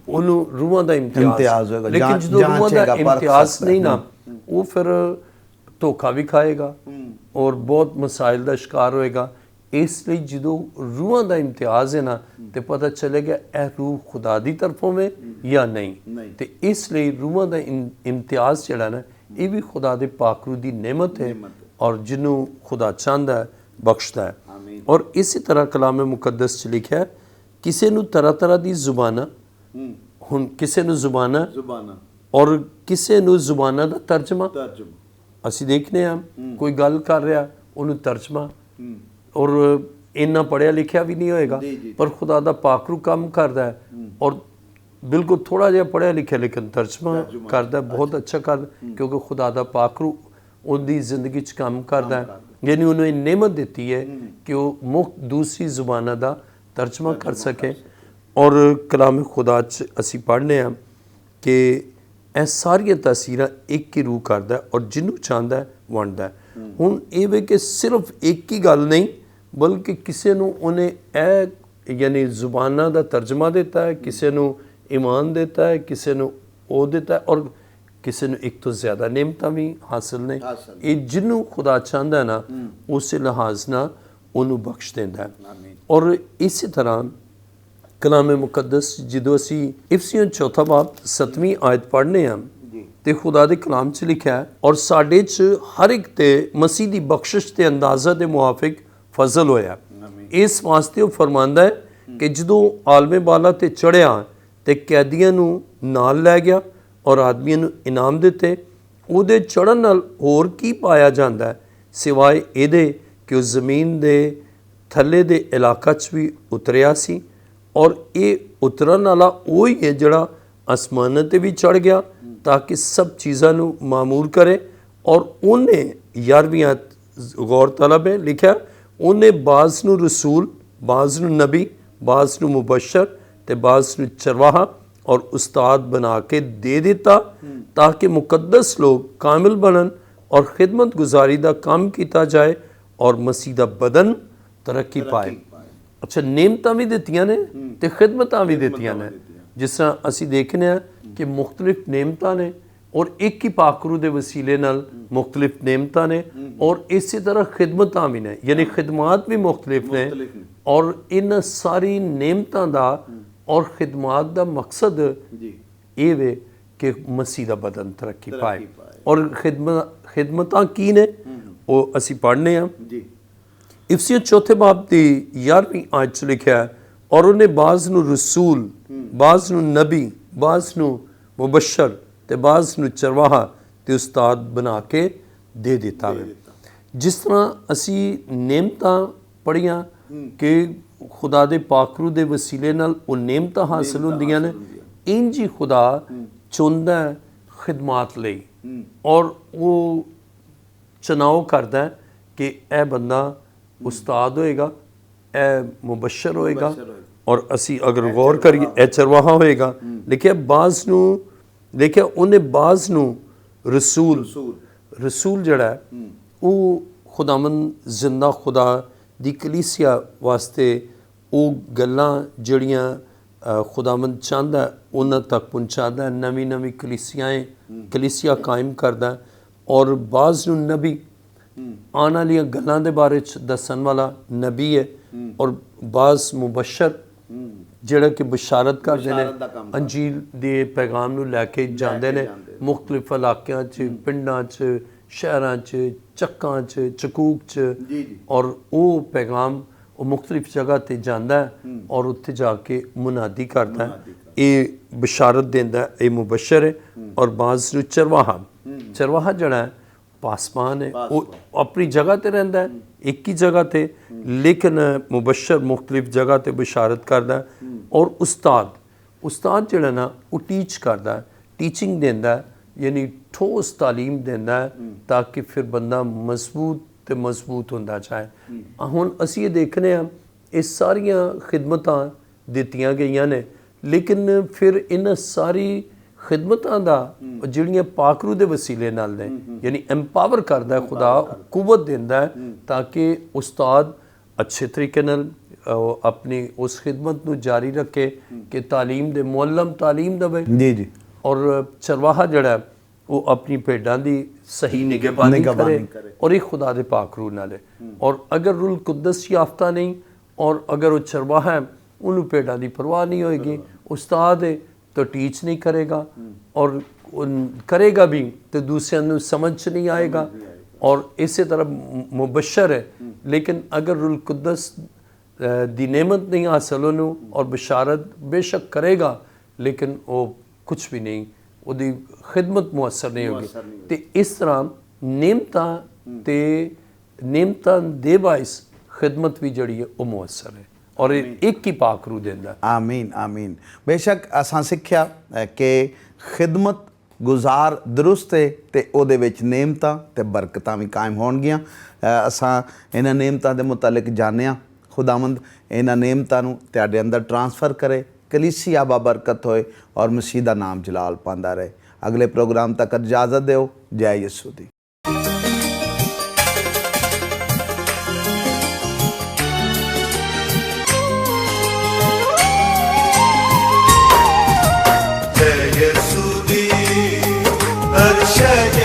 ਉਹਨੂੰ ਰੂਹਾਂ ਦਾ ਇਮਤਿਆਜ਼ ਹੋਏਗਾ। ਲੇਕਿਨ ਜਦੋਂ ਰੂਹਾਂ ਦਾ ਇਮਤਿਆਜ਼ ਨਹੀਂ ਨਾ, ਉਹ ਫਿਰ ਧੋਖਾ ਵੀ ਖਾਏਗਾ ਔਰ ਬਹੁਤ ਮਸਾਇਲ ਦਾ ਸ਼ਿਕਾਰ ਹੋਏਗਾ। ਇਸ ਲਈ ਜਦੋਂ ਰੂਹਾਂ ਦਾ ਇਮਤਿਆਜ਼ ਹੈ ਨਾ ਤੇ ਪਤਾ ਚੱਲੇਗਾ ਇਹ ਰੂਹ ਖੁਦਾ ਦੀ ਤਰਫੋਂ ਹੈ ਜਾਂ ਨਹੀਂ। ਤੇ ਇਸ ਲਈ ਰੂਹਾਂ ਦਾ ਇਮਤਿਆਜ਼ ਜਿਹੜਾ ਨਾ ਇਹ ਵੀ ਖੁਦਾ ਦੇ ਪਾਕ ਰੂ ਦੀ ਨਿਮਤ ਹੈ ਔਰ ਜਿਹਨੂੰ ਖੁਦਾ ਚਾਹੁੰਦਾ ਹੈ ਬਖਸ਼ਦਾ ਹੈ। ਔਰ ਇਸੇ ਤਰ੍ਹਾਂ ਕਲਾਮ ਮੁਕੱਦਸ ਚ ਲਿਖਿਆ ਕਿਸੇ ਨੂੰ ਤਰ੍ਹਾਂ ਤਰ੍ਹਾਂ ਦੀ ਜ਼ੁਬਾਨਾਂ, ਹੁਣ ਕਿਸੇ ਨੂੰ ਜ਼ੁਬਾਨਾਂ ਔਰ ਕਿਸੇ ਨੂੰ ਜ਼ੁਬਾਨਾਂ ਦਾ ਤਰਜਮਾ। ਅਸੀਂ ਦੇਖਨੇ ਆ ਕੋਈ ਗੱਲ ਕਰ ਰਿਹਾ ਉਹਨੂੰ ਤਰਜਮਾ, ਔਰ ਇੰਨਾ ਪੜ੍ਹਿਆ ਲਿਖਿਆ ਵੀ ਨਹੀਂ ਹੋਏਗਾ ਪਰ ਖੁਦਾ ਦਾ ਪਾਕ ਰੂ ਕੰਮ ਕਰਦਾ ਹੈ ਔਰ ਬਿਲਕੁਲ ਥੋੜਾ ਜਿਹਾ ਪੜ੍ਹਿਆ ਲਿਖਿਆ ਲੇਕਿਨ ਤਰਜਮਾ ਕਰਦਾ, ਬਹੁਤ ਅੱਛਾ ਕਰਦਾ ਕਿਉਂਕਿ ਖੁਦਾ ਦਾ ਪਾਕ ਰੂ ਉਹਦੀ ਜ਼ਿੰਦਗੀ 'ਚ ਕੰਮ ਕਰਦਾ ਹੈ। ਯਾਨੀ ਉਹਨੂੰ ਇਹ ਨਿਮਤ ਦਿੱਤੀ ਹੈ ਕਿ ਉਹ ਮੁਫਤ ਦੂਸਰੀ ਜ਼ੁਬਾਨਾਂ ਦਾ ਤਰਜਮਾ ਕਰ ਸਕੇ। ਔਰ ਕਲਾਮ ਖੁਦਾ 'ਚ ਅਸੀਂ ਪੜ੍ਹਨੇ ਆ ਕਿ ਇਹ ਸਾਰੀਆਂ ਤਾਸੀਰਾਂ ਇੱਕ ਹੀ ਰੂਹ ਕਰਦਾ ਔਰ ਜਿਹਨੂੰ ਚਾਹੁੰਦਾ ਵੰਡਦਾ। ਹੁਣ ਇਹ ਵੇ ਕਿ ਸਿਰਫ ਇੱਕ ਹੀ ਗੱਲ ਨਹੀਂ ਬਲਕਿ ਕਿਸੇ ਨੂੰ ਉਹਨੇ ਇਹ ਯਾਨੀ ਜ਼ੁਬਾਨਾਂ ਦਾ ਤਰਜਮਾ ਦਿੱਤਾ ਹੈ, ਕਿਸੇ ਨੂੰ ਈਮਾਨ ਦਿੱਤਾ ਹੈ, ਕਿਸੇ ਨੂੰ ਉਹ ਦਿੱਤਾ ਔਰ ਕਿਸੇ ਨੂੰ ਇੱਕ ਤੋਂ ਜ਼ਿਆਦਾ ਨਿਮਤਾਂ ਵੀ ਹਾਸਲ ਨੇ। ਇਹ ਜਿਹਨੂੰ ਖੁਦਾ ਚਾਹੁੰਦਾ ਨਾ ਉਸੇ ਲਿਹਾਜ਼ ਨਾਲ ਉਹਨੂੰ ਬਖਸ਼ ਦਿੰਦਾ ਹੈ। ਔਰ ਇਸੇ ਤਰ੍ਹਾਂ ਕਲਾਮ ਮੁਕੱਦਸ ਜਦੋਂ ਅਸੀਂ ਇਫਸੀਅਨ 4 ਬਾਬ 7ਵੀਂ ਆਇਤ ਪੜ੍ਹਨੇ ਆ ਤੇ ਖੁਦਾ ਦੇ ਕਲਾਮ 'ਚ ਲਿਖਿਆ ਔਰ ਸਾਡੇ 'ਚ ਹਰ ਇੱਕ ਤੇ ਮਸੀਹ ਦੀ ਬਖਸ਼ਿਸ਼ ਤੇ ਅੰਦਾਜ਼ਾ ਦੇ ਮੁਆਫਿਕ ਫਜ਼ਲ ਹੋਇਆ। ਇਸ ਵਾਸਤੇ ਉਹ ਫਰਮਾਂਦਾ ਹੈ ਕਿ ਜਦੋਂ ਆਲਮੇ ਬਾਲਾ ਤੇ ਚੜ੍ਹਿਆ ਤੇ ਕੈਦੀਆਂ ਨੂੰ ਨਾਲ ਲੈ ਗਿਆ ਔਰ ਆਦਮੀਆਂ ਨੂੰ ਇਨਾਮ ਦਿੱਤੇ। ਉਹਦੇ ਚੜ੍ਹਨ ਨਾਲ ਹੋਰ ਕੀ ਪਾਇਆ ਜਾਂਦਾ ਸਿਵਾਏ ਇਹਦੇ ਕਿ ਉਹ ਜ਼ਮੀਨ ਦੇ ਥੱਲੇ ਦੇ ਇਲਾਕਾ 'ਚ ਵੀ ਉਤਰਿਆ ਸੀ ਔਰ ਇਹ ਉਤਰਨ ਵਾਲਾ ਉਹ ਹੀ ਹੈ ਜਿਹੜਾ ਅਸਮਾਨਾਂ 'ਤੇ ਵੀ ਚੜ੍ਹ ਗਿਆ ਤਾਂ ਕਿ ਸਭ ਚੀਜ਼ਾਂ ਨੂੰ ਮਾਮੂਰ ਕਰੇ। ਔਰ ਉਹਨੇ 11ਵੀਂ ਗੌਰ ਤਲਬ ਹੈ ਲਿਖਿਆ ਉਹਨੇ ਬਾਜ਼ ਨੂੰ ਰਸੂਲ, ਬਾਜ਼ ਨੂੰ ਨਬੀ, ਬਾਜ਼ ਨੂੰ ਮੁਬਸ਼ਰ ਤੇ ਬਾਜ਼ ਨੂੰ ਚਰਵਾਹਾ ਔਰ ਉਸਤਾਦ ਬਣਾ ਕੇ ਦੇ ਦਿੱਤਾ ਤਾਂ ਕਿ ਮੁਕੱਦਸ ਲੋਕ ਕਾਮਿਲ ਬਣਨ ਔਰ ਖਿਦਮਤ ਗੁਜ਼ਾਰੀ ਦਾ ਕੰਮ ਕੀਤਾ ਜਾਏ ਔਰ ਮਸੀਹ ਦਾ ਬਦਨ ਤਰੱਕੀ ਪਾਏ। ਅੱਛਾ, ਨਿਯਮਤਾਂ ਵੀ ਦਿੱਤੀਆਂ ਨੇ ਤੇ ਖਿਦਮਤਾਂ ਵੀ ਦਿੱਤੀਆਂ ਨੇ। ਜਿਸ ਤਰ੍ਹਾਂ ਅਸੀਂ ਦੇਖਦੇ ਹਾਂ ਕਿ ਮੁਖਤਲਿਫ ਨਿਯਮਤਾਂ ਨੇ ਔਰ ਇੱਕ ਹੀ ਪਾਕਰੂ ਦੇ ਵਸੀਲੇ ਨਾਲ ਮੁਖਤਲਿਫ ਨਿਯਮਤਾਂ ਨੇ ਔਰ ਇਸੇ ਤਰ੍ਹਾਂ ਖਿਦਮਤਾਂ ਵੀ ਨੇ, ਯਾਨੀ ਖਿਦਮਾਤ ਵੀ ਮੁਖਤਲਿਫ ਨੇ। ਔਰ ਇਨ ਸਾਰੀ ਨਿਯਮਤਾਂ ਦਾ ਔਰ ਖਿਦਮਾਤ ਦਾ ਮਕਸਦ ਇਹ ਵੇ ਕਿ ਮਸੀਹ ਦਾ ਬਦਨ ਤਰੱਕੀ ਪਾਏ। ਔਰ ਖਿਦਮਤਾਂ ਕੀ ਨੇ ਉਹ ਅਸੀਂ ਪੜ੍ਹਨੇ ਆ। ਇਫਸੀਅਨ 4 ਬਾਬ ਦੀ 11ਵੀਂ ਆਇਤ 'ਚ ਲਿਖਿਆ ਔਰ ਉਹਨੇ ਬਾਜ਼ ਨੂੰ ਰਸੂਲ, ਬਾਜ਼ ਨੂੰ ਨਬੀ, ਬਾਜ਼ ਨੂੰ ਮੁਬਸ਼ਰ ਤੇ ਬਾਜ਼ ਨੂੰ ਚਰਵਾਹਾ ਤੇ ਉਸਤਾਦ ਬਣਾ ਕੇ ਦੇ ਦਿੱਤਾ ਵੇ। ਜਿਸ ਤਰ੍ਹਾਂ ਅਸੀਂ ਨਿਯਮਤਾਂ ਪੜ੍ਹੀਆਂ ਕਿ ਖੁਦਾ ਦੇ ਪਾਕਰੂ ਦੇ ਵਸੀਲੇ ਨਾਲ ਉਹ ਨਿਯਮਤਾਂ ਹਾਸਲ ਹੁੰਦੀਆਂ ਨੇ, ਇੰਜ ਹੀ ਖੁਦਾ ਚੁਣਦਾ ਖਿਦਮਾਤ ਲਈ ਔਰ ਉਹ ਚੁਣਾਵ ਕਰਦਾ ਕਿ ਇਹ ਬੰਦਾ ਉਸਤਾਦ ਹੋਏਗਾ, ਇਹ ਮੁਬਸ਼ਰ ਹੋਏਗਾ ਔਰ ਅਸੀਂ ਅਗਰ ਗੌਰ ਕਰੀਏ ਇਹ ਚਰਵਾਹਾ ਹੋਏਗਾ। ਲਿਖਿਆ ਬਾਜ਼ ਨੂੰ, ਲਿਖਿਆ ਉਹਨੇ ਬਾਜ਼ ਨੂੰ ਰਸੂਲ, ਰਸੂਲ ਜਿਹੜਾ ਉਹ ਖੁਦਾਵੰਦ ਜ਼ਿੰਦਾ ਖੁਦਾ ਦੀ ਕਲੀਸਿਆ ਵਾਸਤੇ ਉਹ ਗੱਲਾਂ ਜਿਹੜੀਆਂ ਖੁਦਾਵੰਦ ਚਾਹੁੰਦਾ ਉਹਨਾਂ ਤੱਕ ਪਹੁੰਚਾਉਂਦਾ, ਨਵੀਂ ਨਵੀਂ ਕਲੀਸਿਆ ਕਾਇਮ ਕਰਦਾ। ਔਰ ਬਾਜ਼ ਨੂੰ ਨਬੀ, ਆਉਣ ਵਾਲੀਆਂ ਗੱਲਾਂ ਦੇ ਬਾਰੇ 'ਚ ਦੱਸਣ ਵਾਲਾ ਨਬੀ ਹੈ। ਔਰ ਬਾਜ਼ ਮੁਬਸ਼ਰ ਜਿਹੜਾ ਕਿ ਬਸ਼ਾਰਤ ਕਰਦੇ ਨੇ, ਅੰਜੀਲ ਦੇ ਪੈਗਾਮ ਨੂੰ ਲੈ ਕੇ ਜਾਂਦੇ ਨੇ ਮੁਖਤਲਿਫ ਇਲਾਕਿਆਂ 'ਚ, ਪਿੰਡਾਂ 'ਚ, ਸ਼ਹਿਰਾਂ 'ਚ, ਚੱਕਾਂ 'ਚ, ਚਕੂਕ 'ਚ। ਔਰ ਉਹ ਪੈਗਾਮ ਉਹ ਮੁਖਤਲਿਫ ਜਗ੍ਹਾ 'ਤੇ ਜਾਂਦਾ ਔਰ ਉੱਥੇ ਜਾ ਕੇ ਮੁਨਾਦੀ ਕਰਦਾ, ਇਹ ਬਸ਼ਾਰਤ ਦਿੰਦਾ, ਇਹ ਮੁਬਸ਼ਰ ਹੈ। ਔਰ ਬਾਜ਼ ਨੂੰ ਚਰਵਾਹਾ, ਚਰਵਾਹਾ ਜਿਹੜਾ पासबान है, वो अपनी जगह ते रहिंदा है, एक ही जगह ते, लेकिन मुबशर मुख्तलिफ जगह ते बशारत करदा है। और उस्ताद जिहड़ा ना वो टीच करदा है, टीचिंग देंदा है, यानी ठोस तालीम देंदा है ताकि फिर बंदा मजबूत होंदा जाए। हुण असीं ये देखने आ ये सारियां खिदमतां दित्तियां गईयां ने, लेकिन फिर इन सारी खिदमतां दा ਜਿਹੜੀਆਂ पाकरू दे वसीले नाल ने, यानी एम्पावर करदा है खुदा, कुवत देंदा है ताकि उस्ताद अच्छे तरीके नाल अपनी उस खिदमत नूं जारी रखे कि तालीम दे मुअल्लम तालीम दवे जी जी, और चरवाहा जड़ा है वो अपनी भेडां दी सही निगहबानी करे और एक खुदा दे पाकरू नाल है। और अगर रुल कुद्दस याफ्ता नहीं और अगर वो चरवाहा है उन्होंने भेडां दी परवाह नहीं होएगी, उस्ताद है तो टीच नहीं करेगा और करेगा भी तो दूसरे नूं समझ नहीं आएगा। और इसी तरह मुबशर है, लेकिन अगर रुल कुद्दस दी नेमत नहीं हासिल होनू और बशारत बेशक करेगा लेकिन वो कुछ भी नहीं, उसकी खिदमत मुअसर नहीं होगी। तो इस तरह नेमतां दे बाइस खिदमत भी जड़ी है वो मुअसर है और एक ही पाकरू देंदा। आमीन आमीन। बेशक असां सिੱਖਿਆ कि खिदमत गुजार दुरुस्त है तो ਉਹਦੇ ਵਿੱਚ नेमतां ते बरकतां भी कायम होणगीਆਂ। असां इन्हां नेमतां ਦੇ ਮੁਤਲਕ ਜਾਣਿਆ। खुदावंद इन्हां नेमतां ਨੂੰ ਤੁਹਾਡੇ अंदर ट्रांसफर करे, कलीसिया बाबरकत होए और मसीह दा नाम जलाल पांदा रहे। अगले प्रोग्राम तक इजाज़त दिओ। जय यीशु दी। जय यीशु दी हर शय